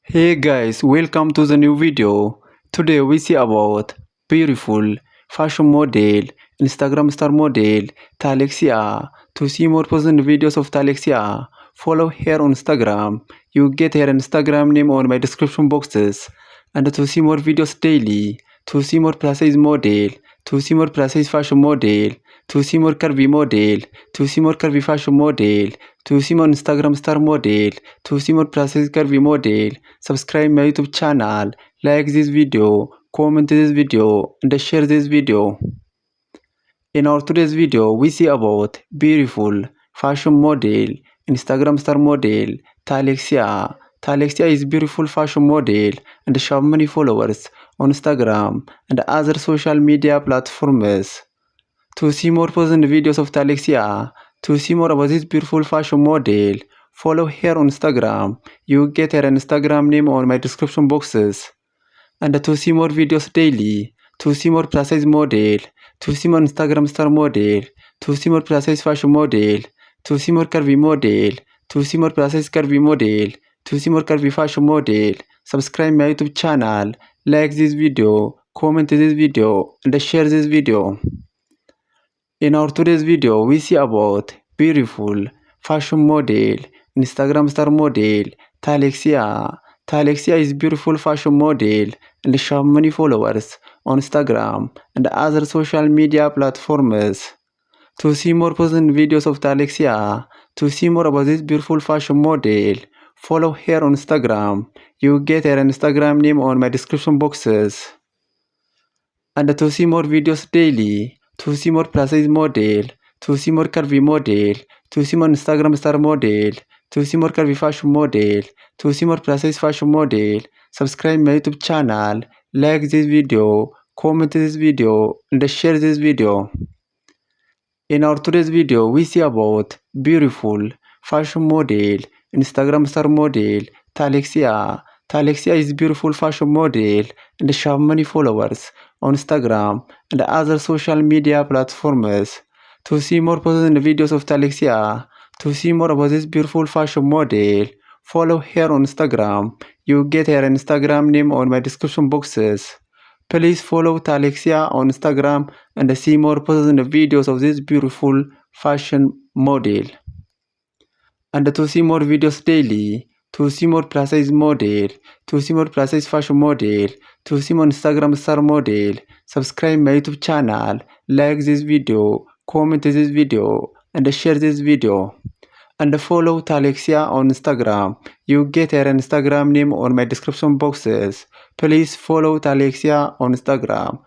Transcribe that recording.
Hey guys, welcome to the new video. Today we see about beautiful fashion model, Instagram star model, Talexia. To see more positive videos of Talexia, follow her on Instagram. You get her Instagram name on my description boxes. And to see more videos daily, to see more precise model, to see more precise fashion model, to see more curvy model, to see more curvy fashion model, to see more Instagram star model, to see more precise curvy model. Subscribe my YouTube channel, like this video, comment this video, and share this video. In our today's video, we see about beautiful fashion model, Instagram star model, Talexia. Talexia is beautiful fashion model and she have many followers on Instagram and other social media platforms. To see more positive videos of Talexia, to see more about this beautiful fashion model, follow her on Instagram. You get her Instagram name on my description boxes. And to see more videos daily, to see more precise model, to see more Instagram star model, to see more precise fashion model, to see more curvy model, to see more precise curvy model, to see more curvy fashion model, subscribe my YouTube channel, like this video, comment this video, and share this video. In our today's video, we see about beautiful fashion model, Instagram star model, Talexia. Talexia is beautiful fashion model and she have many followers on Instagram and other social media platforms. To see more positive videos of Talexia, to see more about this beautiful fashion model, follow her on Instagram. You get her Instagram name on my description boxes. And to see more videos daily, to see more precise model, to see more curvy model, to see more Instagram star model, to see more curvy fashion model, to see more precise fashion model, subscribe my YouTube channel, like this video, comment this video, and share this video. In our today's video, we see about beautiful fashion model, Instagram star model, Talexia. Talexia is beautiful fashion model and she have many followers on Instagram and other social media platforms. To see more positive videos of Talexia, to see more about this beautiful fashion model, follow her on Instagram. You get her Instagram name on my description boxes. Please follow Talexia on Instagram and see more positive videos of this beautiful fashion model. And to see more videos daily, to see more precise model, to see more precise fashion model, to see more Instagram star model, subscribe my YouTube channel, like this video, comment this video, and share this video. And follow Talexia on Instagram. You get her Instagram name on my description boxes. Please follow Talexia on Instagram.